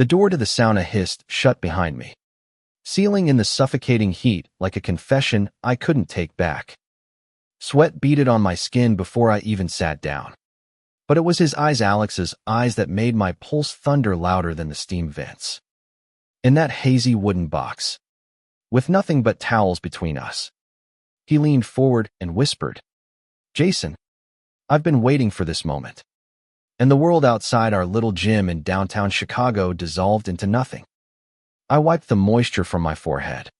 The door to the sauna hissed shut behind me, sealing in the suffocating heat like a confession I couldn't take back. Sweat beaded on my skin before I even sat down. But it was his eyes, Alex's eyes, that made my pulse thunder louder than the steam vents. In that hazy wooden box, with nothing but towels between us, he leaned forward and whispered, "Jason, I've been waiting for this moment." And the world outside our little gym in downtown Chicago dissolved into nothing. I wiped the moisture from my forehead,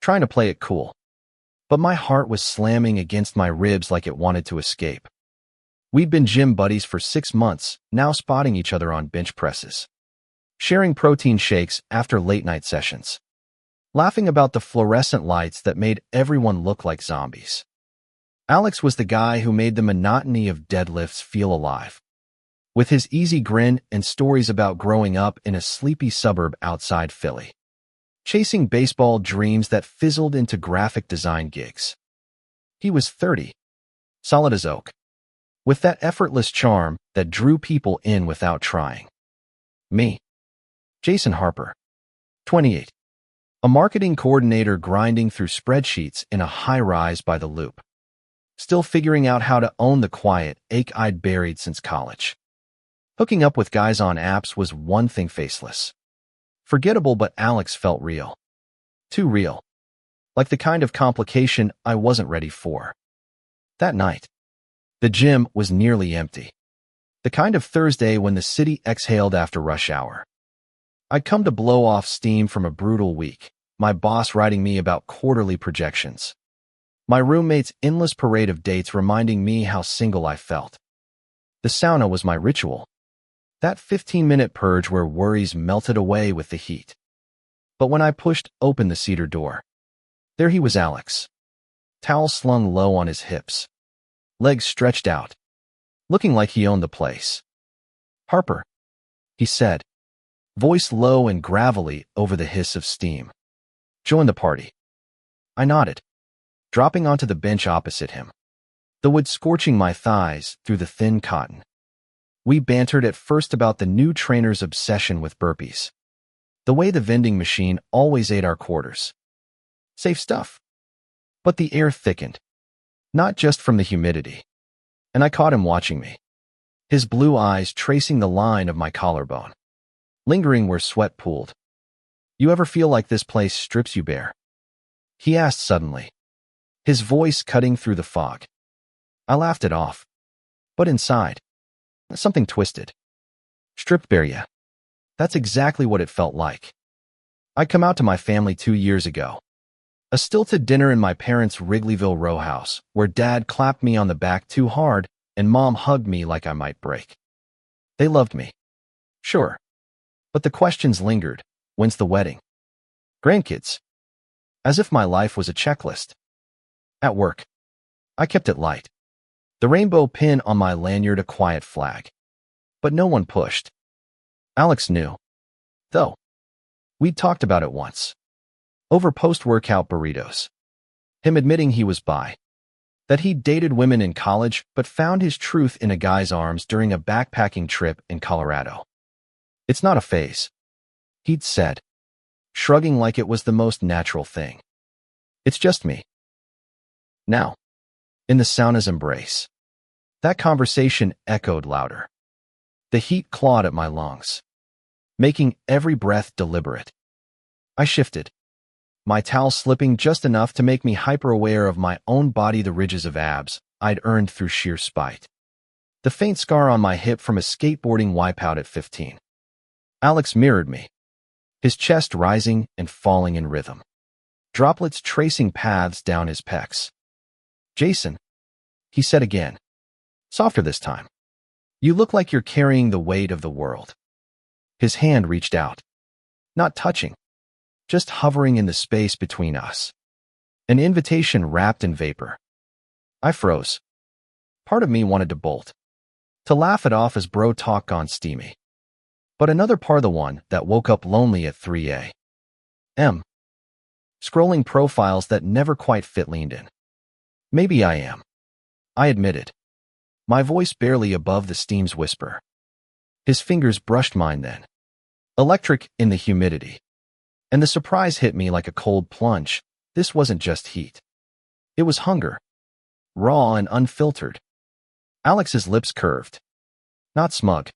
trying to play it cool, but my heart was slamming against my ribs like it wanted to escape. We'd been gym buddies for 6 months, now spotting each other on bench presses, sharing protein shakes after late-night sessions, laughing about the fluorescent lights that made everyone look like zombies. Alex was the guy who made the monotony of deadlifts feel alive, with his easy grin and stories about growing up in a sleepy suburb outside Philly, chasing baseball dreams that fizzled into graphic design gigs. He was 30, solid as oak, with that effortless charm that drew people in without trying. Me, Jason Harper, 28, a marketing coordinator grinding through spreadsheets in a high-rise by the Loop, still figuring out how to own the quiet ache I'd buried since college. Hooking up with guys on apps was one thing, faceless, forgettable, but Alex felt real. Too real. Like the kind of complication I wasn't ready for. That night, the gym was nearly empty. The kind of Thursday when the city exhaled after rush hour. I'd come to blow off steam from a brutal week, my boss writing me about quarterly projections, my roommate's endless parade of dates reminding me how single I felt. The sauna was my ritual. That 15-minute purge where worries melted away with the heat. But when I pushed open the cedar door, there he was, Alex, towel slung low on his hips, legs stretched out, looking like he owned the place. "Harper," he said, voice low and gravelly over the hiss of steam. "Join the party." I nodded, dropping onto the bench opposite him, the wood scorching my thighs through the thin cotton. We bantered at first about the new trainer's obsession with burpees, the way the vending machine always ate our quarters. Safe stuff. But the air thickened, not just from the humidity, and I caught him watching me, his blue eyes tracing the line of my collarbone, lingering where sweat pooled. "You ever feel like this place strips you bare?" he asked suddenly, his voice cutting through the fog. I laughed it off, but inside, something twisted. Stripped bare, yeah. That's exactly what it felt like. I'd come out to my family 2 years ago. A stilted dinner in my parents' Wrigleyville row house, where Dad clapped me on the back too hard and Mom hugged me like I might break. They loved me. Sure. But the questions lingered. When's the wedding? Grandkids? As if my life was a checklist. At work, I kept it light. The rainbow pin on my lanyard a quiet flag. But no one pushed. Alex knew, though. We'd talked about it once. Over post-workout burritos. Him admitting he was bi. That he'd dated women in college but found his truth in a guy's arms during a backpacking trip in Colorado. "It's not a phase," he'd said, shrugging like it was the most natural thing. "It's just me." Now, in the sauna's embrace, that conversation echoed louder. The heat clawed at my lungs, making every breath deliberate. I shifted, my towel slipping just enough to make me hyper-aware of my own body, the ridges of abs I'd earned through sheer spite. The faint scar on my hip from a skateboarding wipeout at 15. Alex mirrored me, his chest rising and falling in rhythm, droplets tracing paths down his pecs. "Jason," he said again, softer this time, "you look like you're carrying the weight of the world." His hand reached out, not touching, just hovering in the space between us. An invitation wrapped in vapor. I froze. Part of me wanted to bolt, to laugh it off as bro talk gone steamy. But another part of the one that woke up lonely at 3 a.m., scrolling profiles that never quite fit leaned in. "Maybe I am," I admitted, my voice barely above the steam's whisper. His fingers brushed mine then, Electric in the humidity. And the surprise hit me like a cold plunge. This wasn't just heat. It was hunger. Raw and unfiltered. Alex's lips curved. Not smug,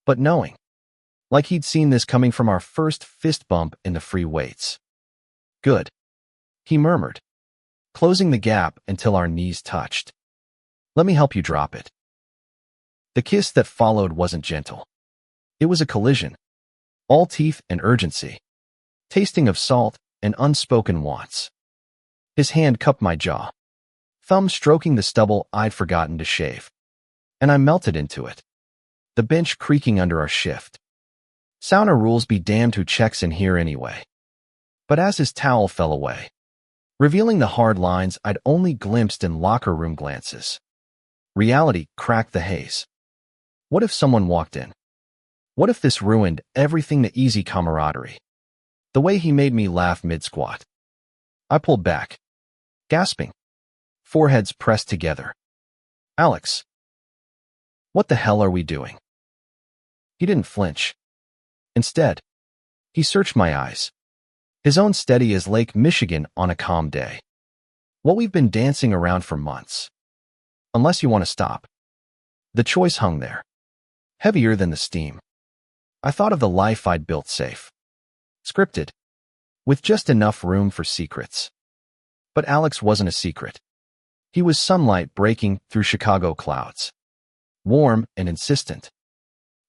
but knowing. Like he'd seen this coming from our first fist bump in the free weights. Good, he murmured, closing the gap until our knees touched. Let me help you drop it. The kiss that followed wasn't gentle. It was a collision. All teeth and urgency. Tasting of salt and unspoken wants. His hand cupped my jaw, thumb stroking the stubble I'd forgotten to shave. And I melted into it. The bench creaking under our shift. Sauna rules be damned who checks in here anyway. But as his towel fell away, revealing the hard lines I'd only glimpsed in locker room glances, reality cracked the haze. What if someone walked in? What if this ruined everything, the easy camaraderie? The way he made me laugh mid-squat. I pulled back, gasping, foreheads pressed together. Alex, what the hell are we doing? He didn't flinch. Instead, he searched my eyes, his own steady as Lake Michigan on a calm day. What we've been dancing around for months. Unless you want to stop. The choice hung there, heavier than the steam. I thought of the life I'd built safe, scripted, with just enough room for secrets. But Alex wasn't a secret. He was sunlight breaking through Chicago clouds, warm and insistent.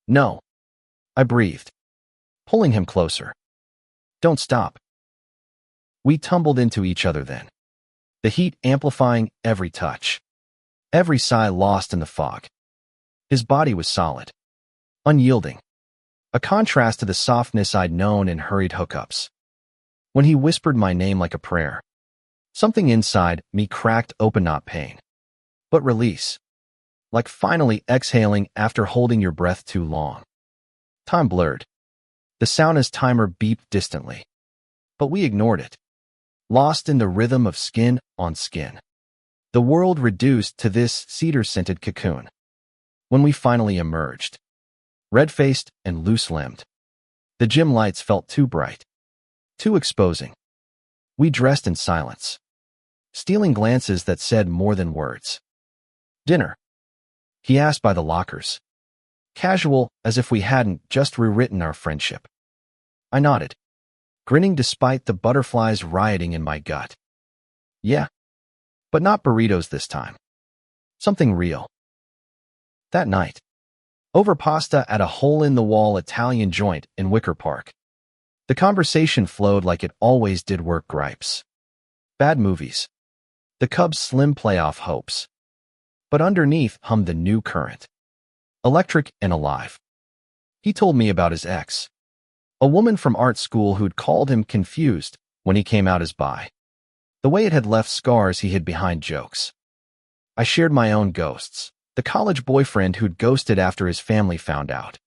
No, I breathed, pulling him closer. Don't stop. We tumbled into each other then, the heat amplifying every touch, every sigh lost in the fog. His body was solid, unyielding, a contrast to the softness I'd known in hurried hookups. When he whispered my name like a prayer, something inside me cracked open, not pain, but release, like finally exhaling after holding your breath too long. Time blurred. The sauna's timer beeped distantly, but we ignored it, lost in the rhythm of skin on skin. The world reduced to this cedar-scented cocoon. When we finally emerged, red-faced and loose-limbed, the gym lights felt too bright, too exposing. We dressed in silence, stealing glances that said more than words. Dinner? He asked by the lockers, casual as if we hadn't just rewritten our friendship. I nodded, grinning despite the butterflies rioting in my gut. Yeah, but not burritos this time. Something real. That night, over pasta at a hole-in-the-wall Italian joint in Wicker Park, the conversation flowed like it always did. Work gripes, bad movies, the Cubs' slim playoff hopes. But underneath hummed the new current, electric and alive. He told me about his ex, a woman from art school who'd called him confused when he came out as bi. The way it had left scars he hid behind jokes. I shared my own ghosts, the college boyfriend who'd ghosted after his family found out.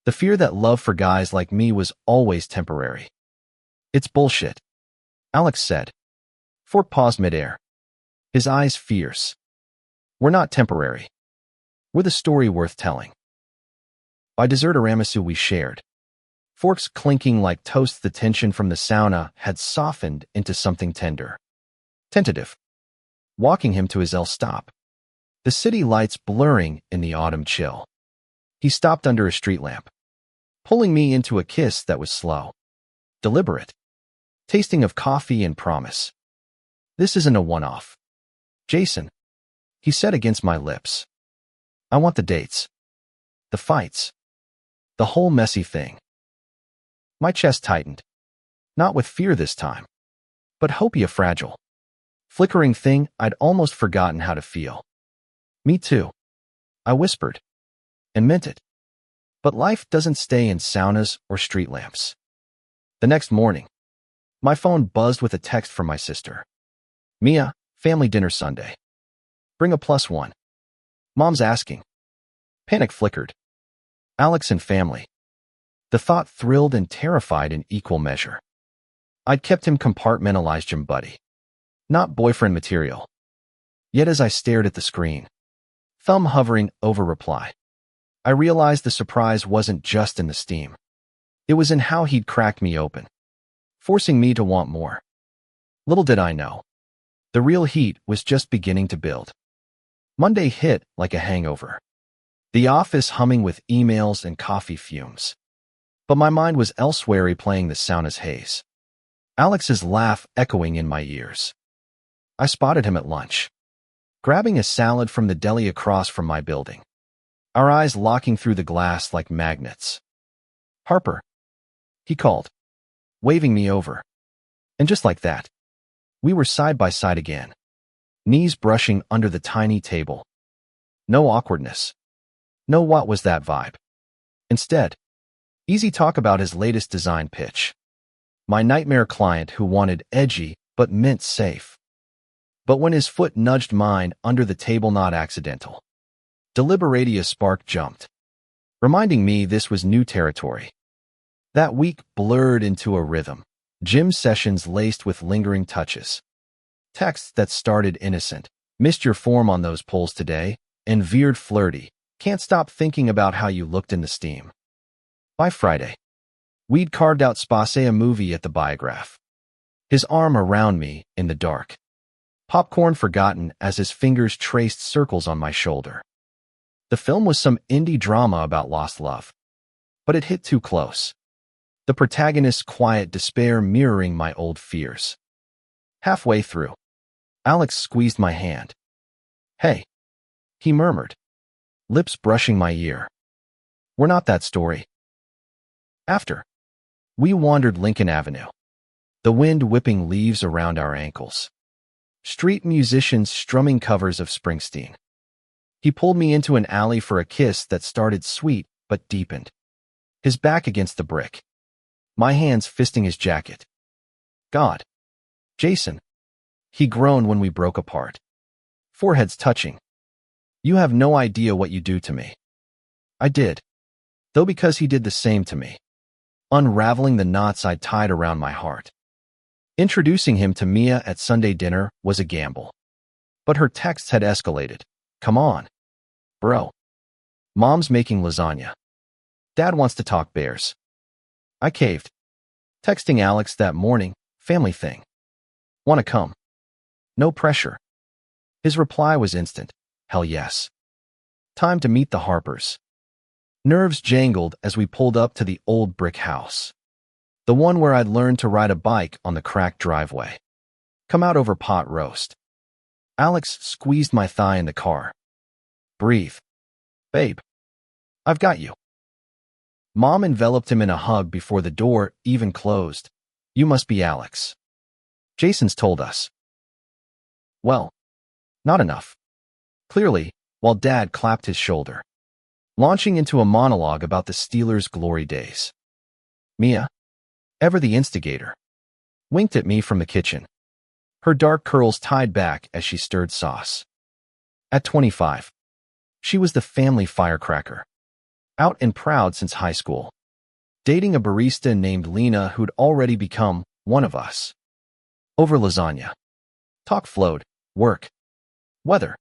The fear that love for guys like me was always temporary. It's bullshit, Alex said. Fork paused midair, his eyes fierce. We're not temporary. We're the story worth telling. By dessert tiramisu we shared, forks clinking like toast, the tension from the sauna had softened into something tender. Tentative. Walking him to his stop. The city lights blurring in the autumn chill. He stopped under a street lamp, pulling me into a kiss that was slow, deliberate, tasting of coffee and promise. This isn't a one-off, Jason, he said against my lips. I want the dates, the fights, the whole messy thing. My chest tightened, not with fear this time, but hope, a fragile, flickering thing I'd almost forgotten how to feel. Me too, I whispered, and meant it. But life doesn't stay in saunas or street lamps. The next morning, my phone buzzed with a text from my sister. Mia, family dinner Sunday. Bring a +1. Mom's asking. Panic flickered. Alex and family. The thought thrilled and terrified in equal measure. I'd kept him compartmentalized, gym buddy, not boyfriend material. Yet as I stared at the screen, thumb hovering over reply, I realized the surprise wasn't just in the steam. It was in how he'd cracked me open, forcing me to want more. Little did I know, the real heat was just beginning to build. Monday hit like a hangover. The office humming with emails and coffee fumes. But my mind was elsewhere, replaying the sauna's haze. Alex's laugh echoing in my ears. I spotted him at lunch, grabbing a salad from the deli across from my building, our eyes locking through the glass like magnets. "Harper," he called, waving me over. And just like that, we were side by side again, knees brushing under the tiny table. No awkwardness. No what was that vibe. Instead, easy talk about his latest design pitch. My nightmare client who wanted edgy but meant safe. But when his foot nudged mine under the table, not accidental. Deliberately, a spark jumped, reminding me this was new territory. That week blurred into a rhythm, gym sessions laced with lingering touches. Texts that started innocent, "Missed your form on those polls today," and veered flirty, "Can't stop thinking about how you looked in the steam." By Friday, we'd carved out space, a movie at the Biograph. His arm around me in the dark. Popcorn forgotten as his fingers traced circles on my shoulder. The film was some indie drama about lost love, but it hit too close. The protagonist's quiet despair mirroring my old fears. Halfway through, Alex squeezed my hand. "Hey," he murmured, lips brushing my ear. "We're not that story." After, we wandered Lincoln Avenue, the wind whipping leaves around our ankles. Street musicians strumming covers of Springsteen. He pulled me into an alley for a kiss that started sweet but deepened. His back against the brick, my hands fisting his jacket. "God, Jason," he groaned when we broke apart, foreheads touching. "You have no idea what you do to me." I did, though, because he did the same to me, unraveling the knots I'd tied around my heart. Introducing him to Mia at Sunday dinner was a gamble. But her texts had escalated. "Come on, bro. Mom's making lasagna. Dad wants to talk bears." I caved, texting Alex that morning, "Family thing. Wanna come? No pressure." His reply was instant. "Hell yes. Time to meet the Harpers." Nerves jangled as we pulled up to the old brick house. The one where I'd learned to ride a bike on the cracked driveway. Come out over pot roast. Alex squeezed my thigh in the car. "Breathe. Babe. I've got you." Mom enveloped him in a hug before the door even closed. "You must be Alex. Jason's told us." Well, not enough. Clearly, while Dad clapped his shoulder, launching into a monologue about the Steelers' glory days. Mia, ever the instigator, winked at me from the kitchen, her dark curls tied back as she stirred sauce. At 25, she was the family firecracker, out and proud since high school, dating a barista named Lena who'd already become one of us. Over lasagna. Talk flowed, work, weather,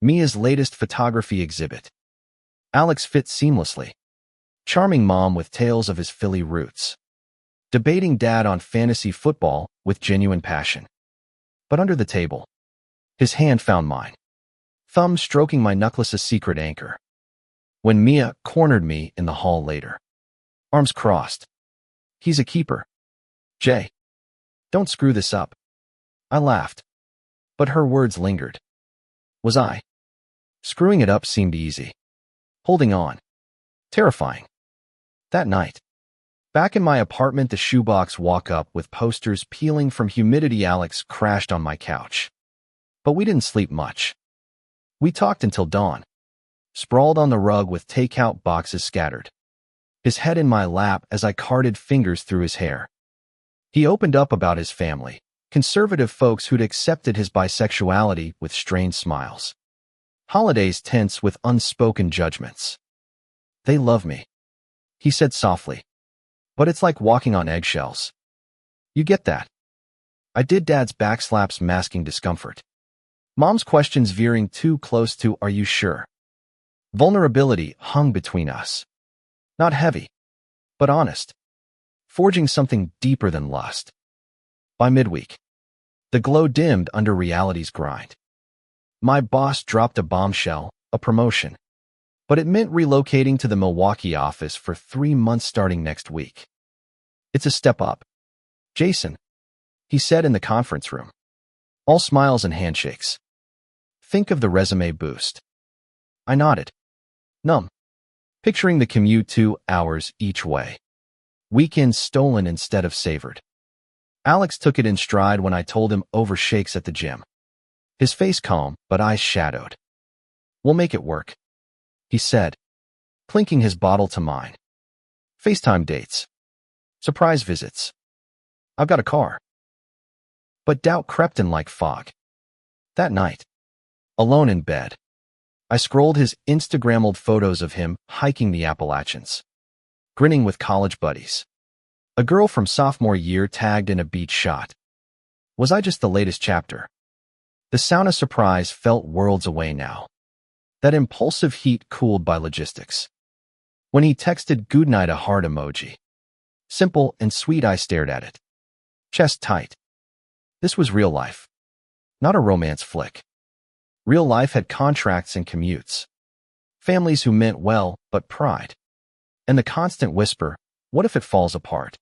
Mia's latest photography exhibit. Alex fit seamlessly, charming mom with tales of his Philly roots, debating Dad on fantasy football with genuine passion. But under the table, his hand found mine, thumb stroking my knuckles, a secret anchor. When Mia cornered me in the hall later, arms crossed. "He's a keeper. Jay, don't screw this up." I laughed, but her words lingered. Was I? Screwing it up seemed easy. Holding on, terrifying. That night, back in my apartment, the shoebox walk up with posters peeling from humidity. Alex crashed on my couch. But we didn't sleep much. We talked until dawn, sprawled on the rug with takeout boxes scattered, his head in my lap as I carted fingers through his hair. He opened up about his family, conservative folks who'd accepted his bisexuality with strained smiles. Holidays tense with unspoken judgments. "They love me," he said softly, "but it's like walking on eggshells. You get that?" I did. Dad's backslaps masking discomfort. Mom's questions veering too close to "Are you sure?" Vulnerability hung between us. Not heavy, but honest. forging something deeper than lust. By midweek, the glow dimmed under reality's grind. My boss dropped a bombshell, a promotion, but it meant relocating to the Milwaukee office for 3 months starting next week. It's a step up, Jason, he said in the conference room. All smiles and handshakes. Think of the resume boost. I nodded, numb, picturing the commute 2 hours each way. Weekends stolen instead of savored. Alex took it in stride when I told him over shakes at the gym. His face calm, but eyes shadowed. We'll make it work, he said, clinking his bottle to mine. FaceTime dates. Surprise visits. I've got a car. But doubt crept in like fog. That night, alone in bed, I scrolled his Instagram-old photos of him hiking the Appalachians, grinning with college buddies. A girl from sophomore year tagged in a beach shot. Was I just the latest chapter? The sauna surprise felt worlds away now. That impulsive heat cooled by logistics. When he texted goodnight a heart emoji. Simple and sweet, I stared at it. Chest tight. This was real life. Not a romance flick. Real life had contracts and commutes. Families who meant well, but pride. And the constant whisper, what if it falls apart?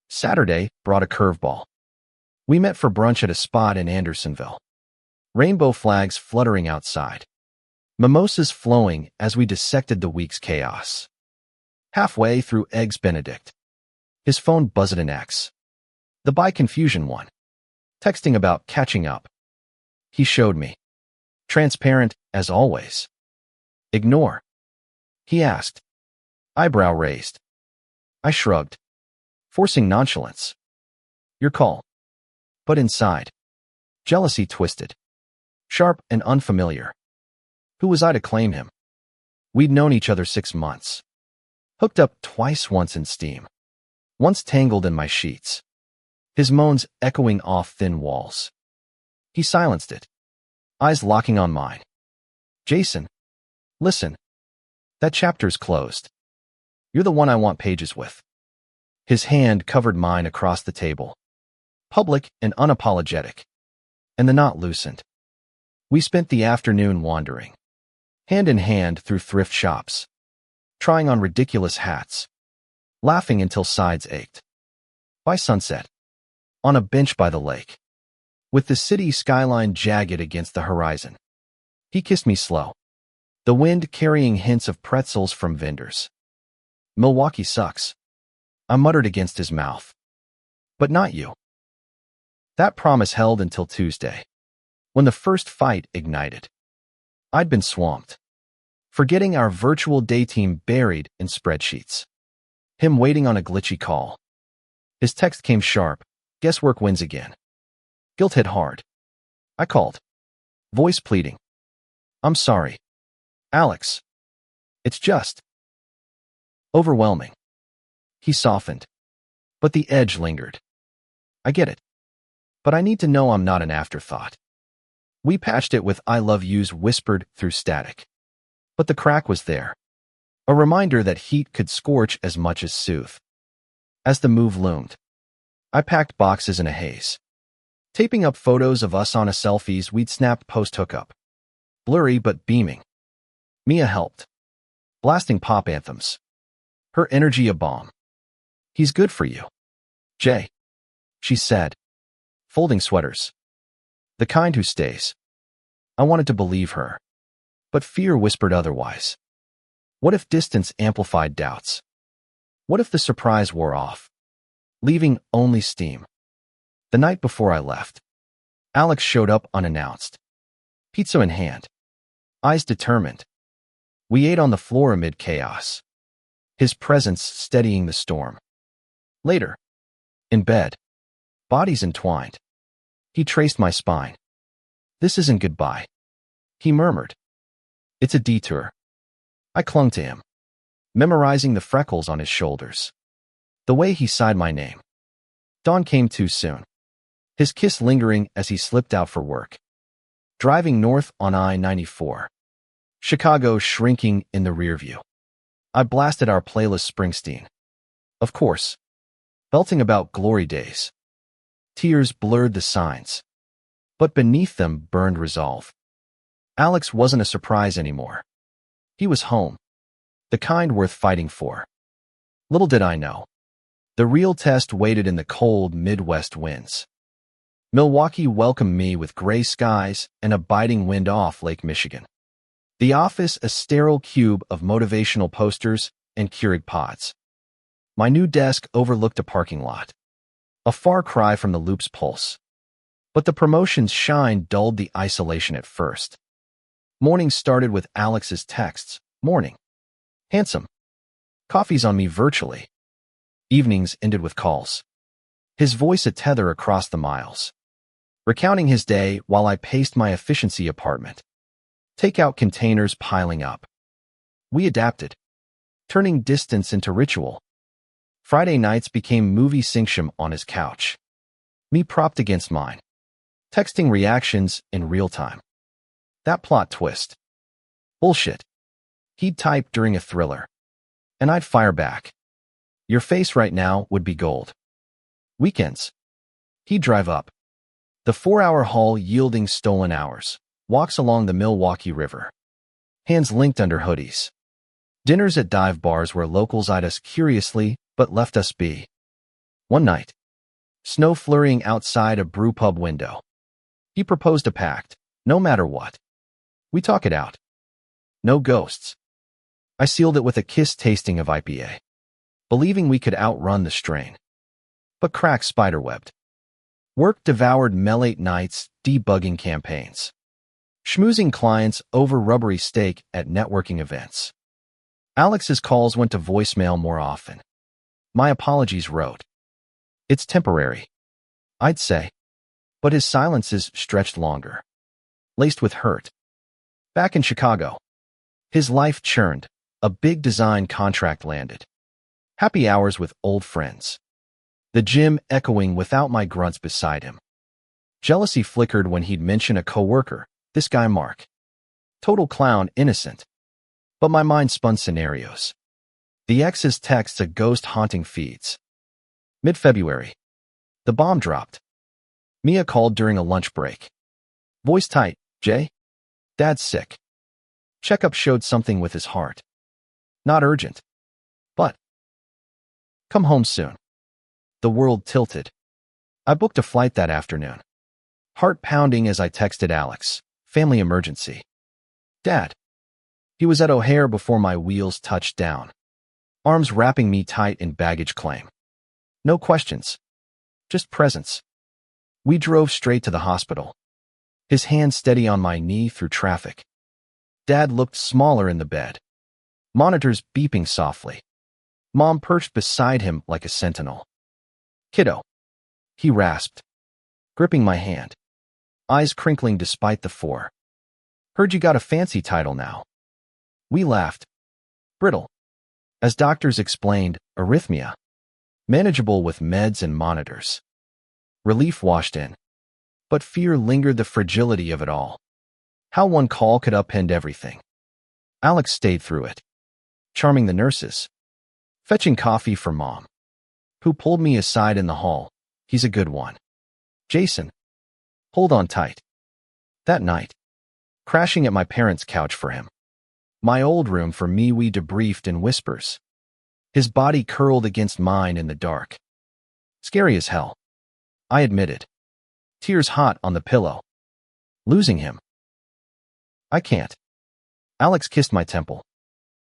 Saturday brought a curveball. We met for brunch at a spot in Andersonville. Rainbow flags fluttering outside. Mimosas flowing as we dissected the week's chaos. Halfway through Eggs Benedict, his phone buzzed an X. The by confusion one. Texting about catching up. He showed me. Transparent, as always. Ignore? He asked. Eyebrow raised. I shrugged, forcing nonchalance. Your call. But inside, jealousy twisted. Sharp and unfamiliar. Who was I to claim him? We'd known each other 6 months. Hooked up twice, once in steam. Once tangled in my sheets. His moans echoing off thin walls. He silenced it. Eyes locking on mine. Jason, listen. That chapter's closed. You're the one I want pages with. His hand covered mine across the table. Public and unapologetic. And the knot loosened. We spent the afternoon wandering. Hand in hand through thrift shops. Trying on ridiculous hats. Laughing until sides ached. By sunset. On a bench by the lake. With the city skyline jagged against the horizon. He kissed me slow. The wind carrying hints of pretzels from vendors. Milwaukee sucks. I muttered against his mouth. But not you. That promise held until Tuesday, when the first fight ignited. I'd been swamped, forgetting our virtual day team buried in spreadsheets. Him waiting on a glitchy call. His text came sharp. Guesswork wins again. Guilt hit hard. I called. Voice pleading. I'm sorry. Alex. It's just overwhelming. He softened. But the edge lingered. I get it. But I need to know I'm not an afterthought. We patched it with I love yous whispered through static. But the crack was there. A reminder that heat could scorch as much as soothe. As the move loomed, I packed boxes in a haze. Taping up photos of us on a selfies we'd snapped post-hookup. Blurry but beaming. Mia helped. Blasting pop anthems. Her energy a bomb. He's good for you. Jay. She said. Folding sweaters. The kind who stays. I wanted to believe her. But fear whispered otherwise. What if distance amplified doubts? What if the surprise wore off, leaving only steam? The night before I left, Alex showed up unannounced. Pizza in hand. Eyes determined. We ate on the floor amid chaos. His presence steadying the storm. Later, in bed, bodies entwined. He traced my spine. This isn't goodbye. He murmured. It's a detour. I clung to him, memorizing the freckles on his shoulders. The way he sighed my name. Dawn came too soon. His kiss lingering as he slipped out for work. Driving north on I-94. Chicago shrinking in the rearview. I blasted our playlist Springsteen. Of course. belting about glory days. Tears blurred the signs, but beneath them burned resolve. Alex wasn't a surprise anymore. He was home, the kind worth fighting for. Little did I know. The real test waited in the cold Midwest winds. Milwaukee welcomed me with gray skies and a biting wind off Lake Michigan. The office a sterile cube of motivational posters and Keurig pods. My new desk overlooked a parking lot. A far cry from the Loop's pulse. But the promotion's shine dulled the isolation at first. Mornings started with Alex's texts. Morning. Handsome. Coffee's on me virtually. Evenings ended with calls. His voice a tether across the miles. Recounting his day while I paced my efficiency apartment. Takeout containers piling up. We adapted, turning distance into ritual. Friday nights became movie synchsham on his couch. Me propped against mine. Texting reactions in real time. That plot twist. Bullshit. He'd type during a thriller. And I'd fire back. Your face right now would be gold. Weekends. He'd drive up. The 4-hour haul yielding stolen hours. Walks along the Milwaukee River. Hands linked under hoodies. Dinners at dive bars where locals eyed us curiously but left us be. One night. Snow flurrying outside a brew pub window. He proposed a pact, no matter what. We talk it out. No ghosts. I sealed it with a kiss tasting of IPA, believing we could outrun the strain. But cracks spiderwebbed. Work devoured mellate nights, debugging campaigns. Schmoozing clients over rubbery steak at networking events. Alex's calls went to voicemail more often. My apologies wrote. It's temporary, I'd say. But his silences stretched longer. Laced with hurt. Back in Chicago. His life churned. A big design contract landed. Happy hours with old friends. The gym echoing without my grunts beside him. Jealousy flickered when he'd mention a coworker, this guy Mark. Total clown, innocent. But my mind spun scenarios. The ex's texts a ghost haunting feeds. Mid-February. The bomb dropped. Mia called during a lunch break. Voice tight, Jay? Dad's sick. Checkup showed something with his heart. Not urgent. But. Come home soon. The world tilted. I booked a flight that afternoon. Heart pounding as I texted Alex. Family emergency. Dad. He was at O'Hare before my wheels touched down. Arms wrapping me tight in baggage claim. No questions. Just presence. We drove straight to the hospital. His hand steady on my knee through traffic. Dad looked smaller in the bed. Monitors beeping softly. Mom perched beside him like a sentinel. Kiddo. He rasped, gripping my hand. Eyes crinkling despite the 4. Heard you got a fancy title now. We laughed. Brittle. As doctors explained, arrhythmia. Manageable with meds and monitors. Relief washed in. But fear lingered, the fragility of it all. How one call could upend everything. Alex stayed through it. Charming the nurses. Fetching coffee for Mom. Who pulled me aside in the hall. He's a good one. Jason. Hold on tight. That night. Crashing at my parents' couch for him. My old room for me, we debriefed in whispers. His body curled against mine in the dark. Scary as hell. I admitted. Tears hot on the pillow. Losing him. I can't. Alex kissed my temple.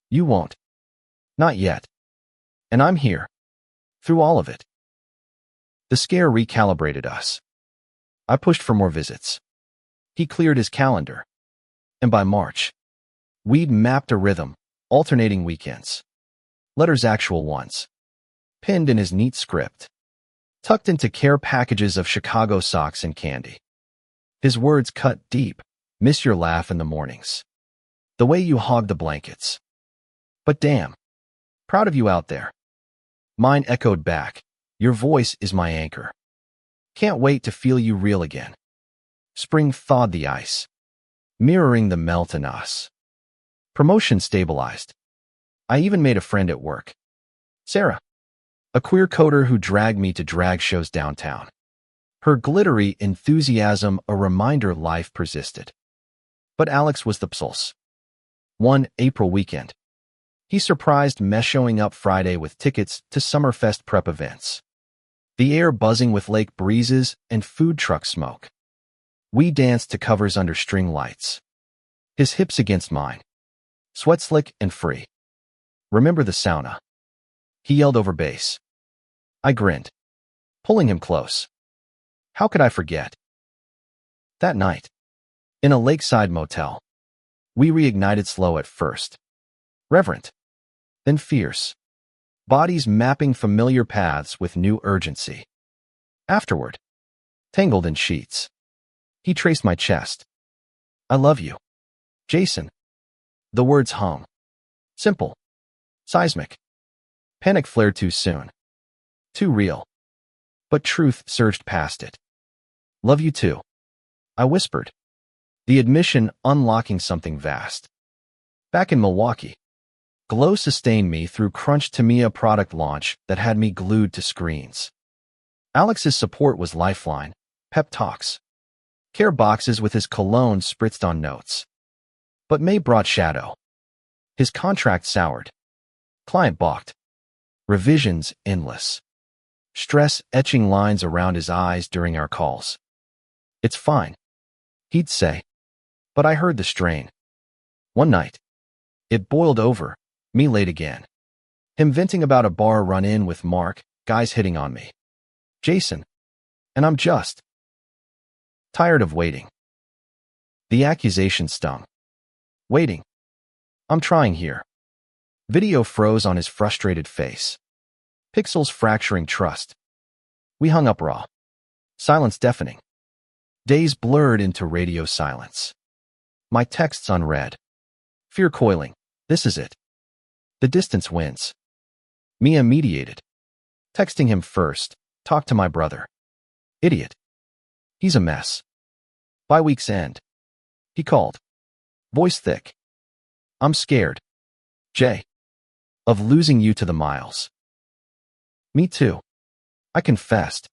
You won't. Not yet. And I'm here. Through all of it. The scare recalibrated us. I pushed for more visits. He cleared his calendar. And by March, we'd mapped a rhythm, alternating weekends. Letters actual ones. Pinned in his neat script. Tucked into care packages of Chicago socks and candy. His words cut deep. Miss your laugh in the mornings. The way you hog the blankets. But damn. Proud of you out there. Mine echoed back. Your voice is my anchor. Can't wait to feel you real again. Spring thawed the ice. Mirroring the melt in us. Promotion stabilized. I even made a friend at work. Sarah. a queer coder who dragged me to drag shows downtown. Her glittery enthusiasm a reminder life persisted. But Alex was the pulse. One April weekend. He surprised me showing up Friday with tickets to Summerfest prep events. The air buzzing with lake breezes and food truck smoke. We danced to covers under string lights. His hips against mine. Sweat slick and free. Remember the sauna? He yelled over bass. I grinned, pulling him close. How could I forget? That night, in a lakeside motel, we reignited slow at first. Reverent, then fierce. Bodies mapping familiar paths with new urgency. Afterward, tangled in sheets. He traced my chest. I love you, Jason. The words hung. Simple. Seismic. Panic flared too soon. Too real. But truth surged past it. Love you too, I whispered. The admission unlocking something vast. Back in Milwaukee, Glow sustained me through Crunch Tamiya product launch that had me glued to screens. Alex's support was lifeline, pep talks. Care boxes with his cologne spritzed on notes. But May brought shadow. His contract soured. Client balked. Revisions endless. Stress etching lines around his eyes during our calls. It's fine, he'd say. But I heard the strain. One night, it boiled over, me late again. Him venting about a bar run-in with Mark, guys hitting on me. Jason. And I'm just tired of waiting. The accusation stung. Waiting. I'm trying here. Video froze on his frustrated face. Pixels fracturing trust. We hung up raw. Silence deafening. Days blurred into radio silence. My texts unread. Fear coiling. This is it. The distance wins. Mia mediated. Texting him first. Talk to my brother. Idiot. He's a mess. By week's end, he called. Voice thick. I'm scared. Jay. Of losing you to the miles. Me too. I confessed.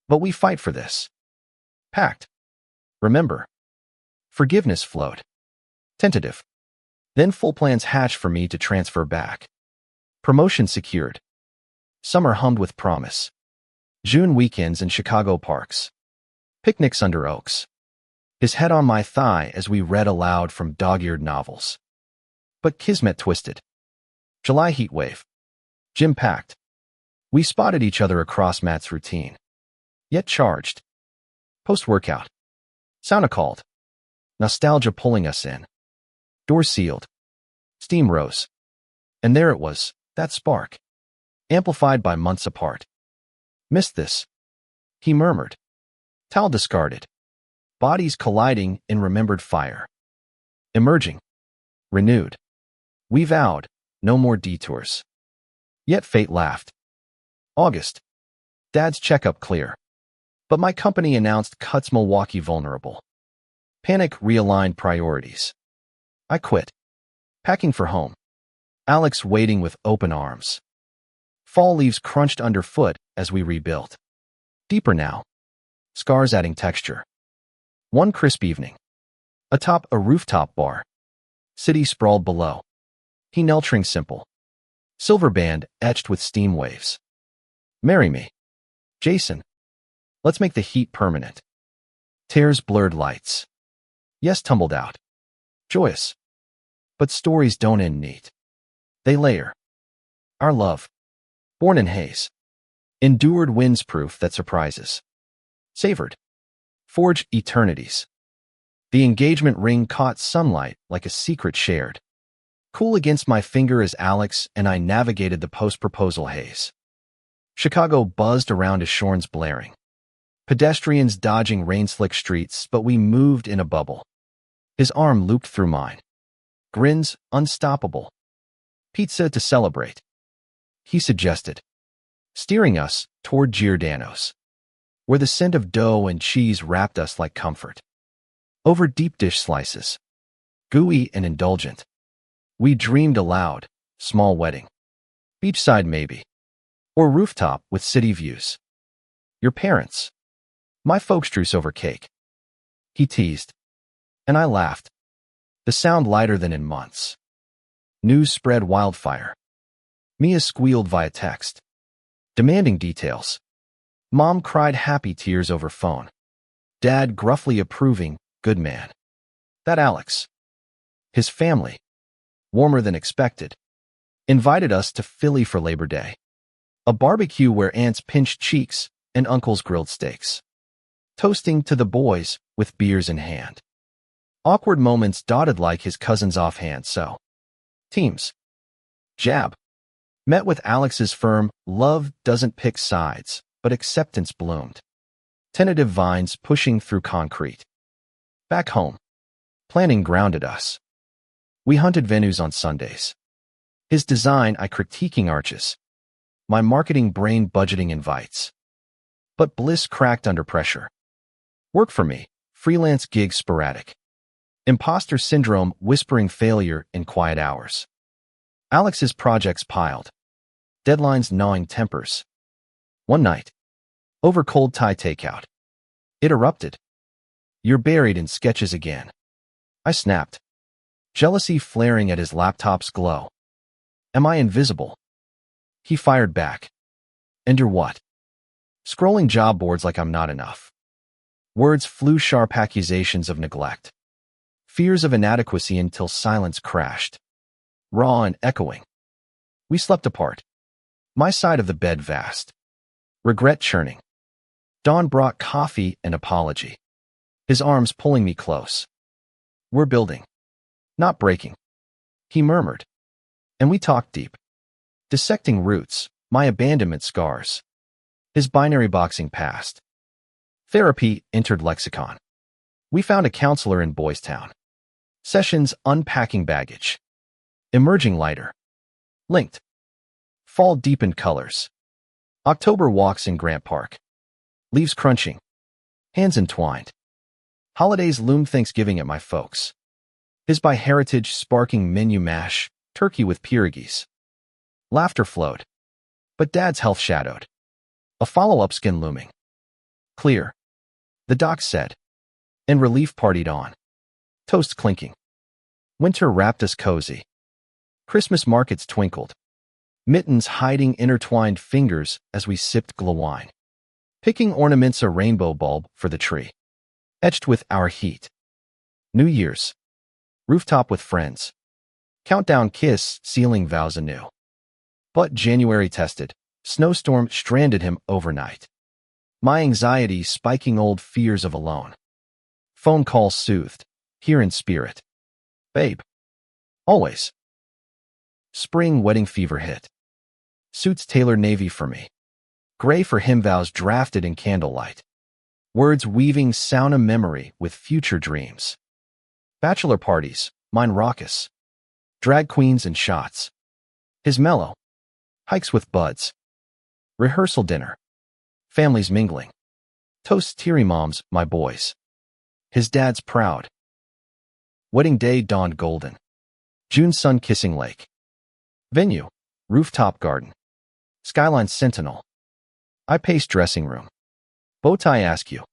But we fight for this. Pact. Remember. Forgiveness flowed. Tentative. Then full plans hatched for me to transfer back. Promotion secured. Summer hummed with promise. June weekends in Chicago parks. Picnics under oaks. His head on my thigh as we read aloud from dog-eared novels. But kismet twisted. July heat wave. Gym packed. We spotted each other across Matt's routine. Yet charged. Post-workout. Sauna called. Nostalgia pulling us in. Door sealed. Steam rose. And there it was, that spark. Amplified by months apart. Missed this. He murmured. Towel discarded. Bodies colliding in remembered fire. Emerging. Renewed. We vowed, no more detours. Yet fate laughed. August. Dad's checkup clear. But my company announced cuts Milwaukee vulnerable. Panic realigned priorities. I quit. Packing for home. Alex waiting with open arms. Fall leaves crunched underfoot as we rebuilt. Deeper now. Scars adding texture. One crisp evening. Atop a rooftop bar. City sprawled below. He kneltering simple. Silver band etched with steam waves. Marry me. Jason. Let's make the heat permanent. Tears blurred lights. Yes tumbled out. Joyous. But stories don't end neat. They layer. Our love. Born in haze. Endured winds proof that surprises. Savored. Forged eternities. The engagement ring caught sunlight like a secret shared. Cool against my finger as Alex and I navigated the post-proposal haze. Chicago buzzed around as Shorns blaring. Pedestrians dodging rain-slick streets, but we moved in a bubble. His arm looped through mine. Grins unstoppable. Pizza to celebrate. He suggested. Steering us toward Giordano's, where the scent of dough and cheese wrapped us like comfort. Over deep dish slices. Gooey and indulgent. We dreamed aloud, small wedding. Beachside maybe. Or rooftop with city views. Your parents. My folks drew over cake. He teased. And I laughed. The sound lighter than in months. News spread wildfire. Mia squealed via text, demanding details. Mom cried happy tears over phone. Dad gruffly approving, good man. That Alex. His family, warmer than expected, invited us to Philly for Labor Day. A barbecue where aunts pinched cheeks and uncles grilled steaks. Toasting to the boys with beers in hand. Awkward moments dotted like his cousin's offhand so. Teams. Jab. Met with Alex's firm, love doesn't pick sides, but acceptance bloomed. Tentative vines pushing through concrete. Back home. Planning grounded us. We hunted venues on Sundays. His design I critiquing arches. My marketing brain budgeting invites. But bliss cracked under pressure. Work for me, freelance gigs sporadic. Imposter syndrome whispering failure in quiet hours. Alex's projects piled. Deadlines gnawing tempers. One night. Over cold Thai takeout. It erupted. You're buried in sketches again. I snapped. Jealousy flaring at his laptop's glow. Am I invisible? He fired back. And you're what? Scrolling job boards like I'm not enough. Words flew sharp accusations of neglect. Fears of inadequacy until silence crashed. Raw and echoing. We slept apart. My side of the bed vast. Regret churning. Dawn brought coffee and apology. His arms pulling me close. We're building. Not breaking. He murmured. And we talked deep. Dissecting roots, my abandonment scars. His binary boxing past. Therapy entered lexicon. We found a counselor in Boys Town. Sessions unpacking baggage. Emerging lighter. Linked. Fall deepened colors. October walks in Grant Park. Leaves crunching. Hands entwined. Holidays loom Thanksgiving at my folks. His by heritage sparking menu mash, turkey with pierogies. Laughter flowed. But Dad's health shadowed. A follow-up skin looming. Clear. The doc said. And relief partied on. Toast clinking. Winter wrapped us cozy. Christmas markets twinkled. Mittens hiding intertwined fingers as we sipped glowine. Picking ornaments a rainbow bulb for the tree. Etched with our heat. New Year's. Rooftop with friends. Countdown kiss sealing vows anew. But January tested. Snowstorm stranded him overnight. My anxiety spiking old fears of alone. Phone call soothed. Here in spirit. Babe. Always. Spring wedding fever hit. Suits tailored navy for me. Gray for him vows drafted in candlelight. Words weaving sauna memory with future dreams. Bachelor parties, mine raucous. Drag queens and shots. His mellow. Hikes with buds. Rehearsal dinner. Families mingling. Toast teary moms, my boys. His dad's proud. Wedding day dawned golden. June sun kissing lake. Venue. Rooftop garden. Skyline sentinel. I paced dressing room. Bowtie askew.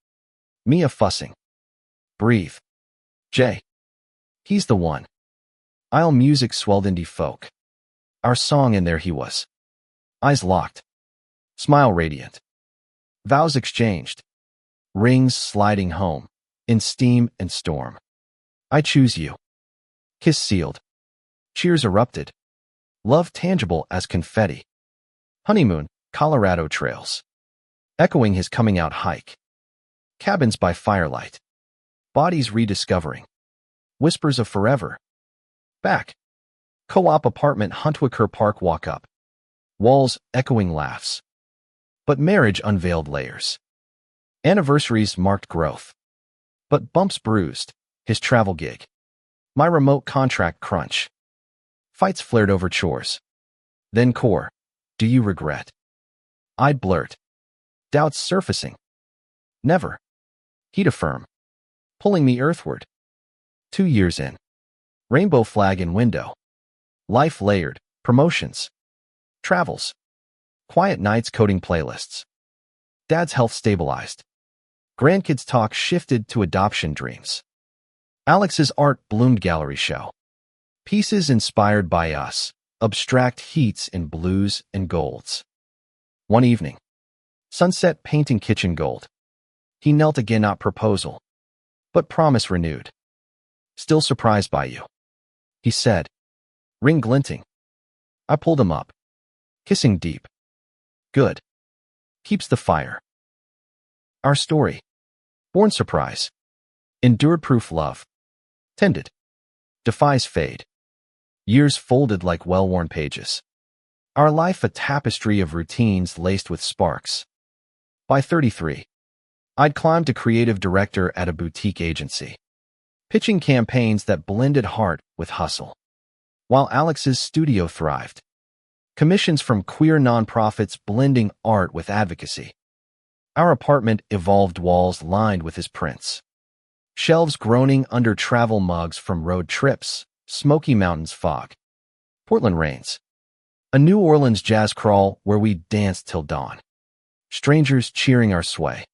Mia fussing. Breathe. Jay. He's the one. Aisle music swelled indie folk. Our song and there he was. Eyes locked. Smile radiant. Vows exchanged. Rings sliding home. In steam and storm. I choose you. Kiss sealed. Cheers erupted. Love tangible as confetti. Honeymoon, Colorado trails. Echoing his coming out hike. Cabins by firelight. Bodies rediscovering. Whispers of forever. Back. Co-op apartment Huntwicker Park walk up. Walls echoing laughs. But marriage unveiled layers. Anniversaries marked growth. But bumps bruised. His travel gig. My remote contract crunch. Fights flared over chores. Then core. Do you regret? I'd blurt. Doubts surfacing. Never. He'd affirm. Pulling me earthward. 2 years in. Rainbow flag in window. Life layered. Promotions. Travels. Quiet nights coding playlists. Dad's health stabilized. Grandkids talk shifted to adoption dreams. Alex's art bloomed gallery show. Pieces inspired by us. Abstract heats in blues and golds. One evening. Sunset painting kitchen gold. He knelt again, not proposal, but promise renewed. Still surprised by you, he said, ring glinting. I pulled him up, kissing deep. Good. Keeps the fire. Our story. Born surprise. Endured proof love. Tended. Defies fade. Years folded like well-worn pages. Our life a tapestry of routines laced with sparks. By 33, I'd climbed to creative director at a boutique agency, pitching campaigns that blended heart with hustle. While Alex's studio thrived. Commissions from queer nonprofits blending art with advocacy. Our apartment evolved, walls lined with his prints. Shelves groaning under travel mugs from road trips, Smoky Mountains fog. Portland rains. A New Orleans jazz crawl where we danced till dawn. Strangers cheering our sway.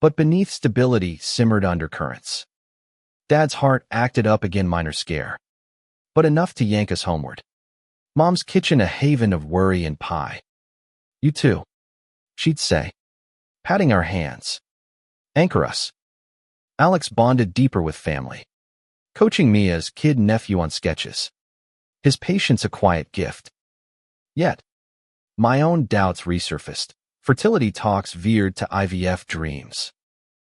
But beneath stability simmered undercurrents. Dad's heart acted up again, minor scare. But enough to yank us homeward. Mom's kitchen a haven of worry and pie. You too, she'd say, patting our hands. Anchor us. Alex bonded deeper with family, coaching me as kid nephew on sketches. His patience a quiet gift. Yet, my own doubts resurfaced. Fertility talks veered to IVF dreams.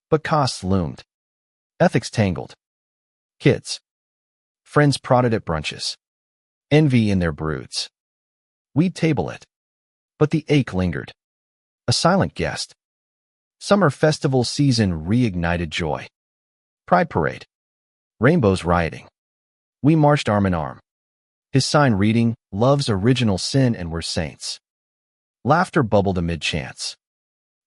But costs loomed. Ethics tangled. Kids. Friends prodded at brunches. Envy in their broods. We'd table it. But the ache lingered. A silent guest. Summer festival season reignited joy. Pride parade. Rainbows rioting. We marched arm in arm. His sign reading, Love's original sin and we're saints. Laughter bubbled amid chants.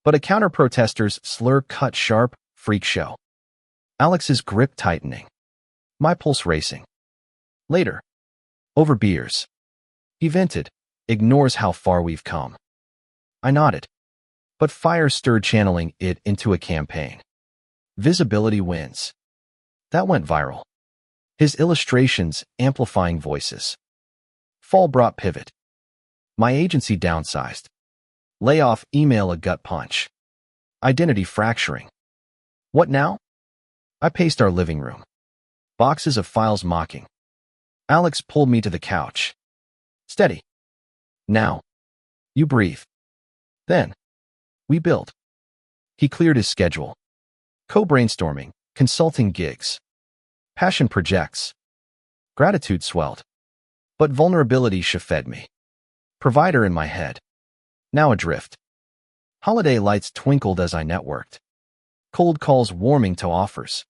But a counter-protester's slur cut sharp, freak show. Alex's grip tightening. My pulse racing. Later. Over beers. He vented, ignores how far we've come. I nodded. But fire stirred, channeling it into a campaign. Visibility wins. That went viral. His illustrations amplifying voices. Fall brought pivot. My agency downsized. Layoff email a gut punch. Identity fracturing. What now? I paced our living room. Boxes of files mocking. Alex pulled me to the couch. Steady. Now. You breathe. Then. We build. He cleared his schedule. Co-brainstorming, consulting gigs. Passion projects. Gratitude swelled. But vulnerability fed me. Provider in my head. Now adrift. Holiday lights twinkled as I networked. Cold calls warming to offers.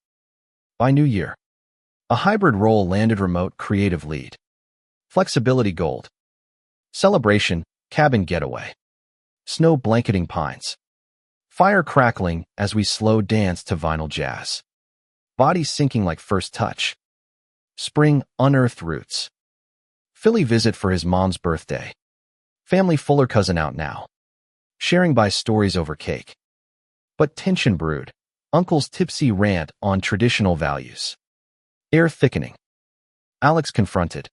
By New Year. A hybrid role landed, remote creative lead. Flexibility gold. Celebration, cabin getaway. Snow blanketing pines. Fire crackling as we slow dance to vinyl jazz. Body sinking like first touch. Spring unearthed roots. Philly visit for his mom's birthday. Family Fuller cousin out now. Sharing by stories over cake. But tension brewed. Uncle's tipsy rant on traditional values. Air thickening. Alex confronted.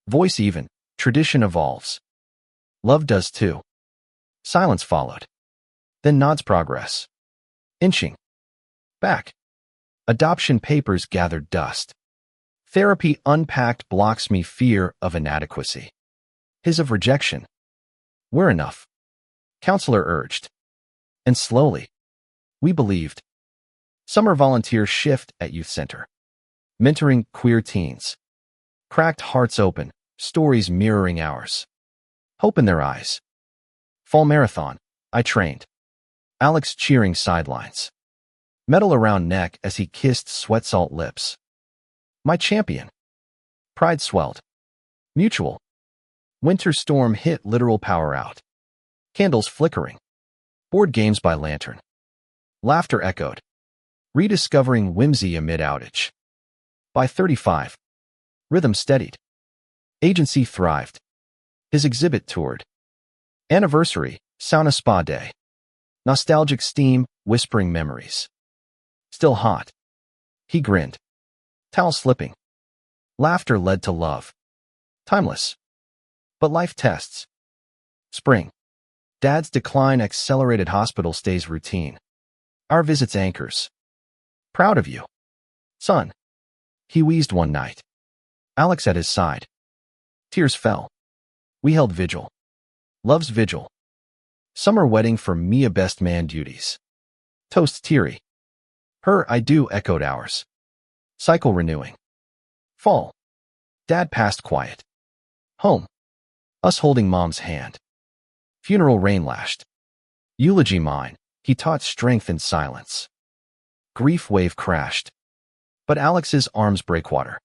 Voice even. Tradition evolves. Love does too. Silence followed. Then nods progress. Inching. Back. Adoption papers gathered dust. Therapy unpacked blocks me fear of inadequacy. His of rejection. We're enough. Counselor urged. And slowly. We believed. Summer volunteer shift at youth center. Mentoring queer teens. Cracked hearts open, stories mirroring ours. Hope in their eyes. Fall marathon. I trained. Alex cheering sidelines. Medal around neck as he kissed sweat salt lips. My champion. Pride swelled. Mutual. Winter storm hit, literal power out. Candles flickering. Board games by lantern. Laughter echoed. Rediscovering whimsy amid outage. By 35. Rhythm steadied. Agency thrived. His exhibit toured. Anniversary, sauna spa day. Nostalgic steam, whispering memories. Still hot. He grinned. Towel slipping. Laughter led to love. Timeless. But life tests. Spring. Dad's decline accelerated hospital stays routine. Our visits anchors. Proud of you. Son. He wheezed one night. Alex at his side. Tears fell. We held vigil. Love's vigil. Summer wedding for Mia best man duties. Toast teary. Her I do echoed ours. Cycle renewing. Fall. Dad passed quiet. Home. Us holding Mom's hand. Funeral rain lashed. Eulogy mine. He taught strength in silence. Grief wave crashed. But Alex's arms break water.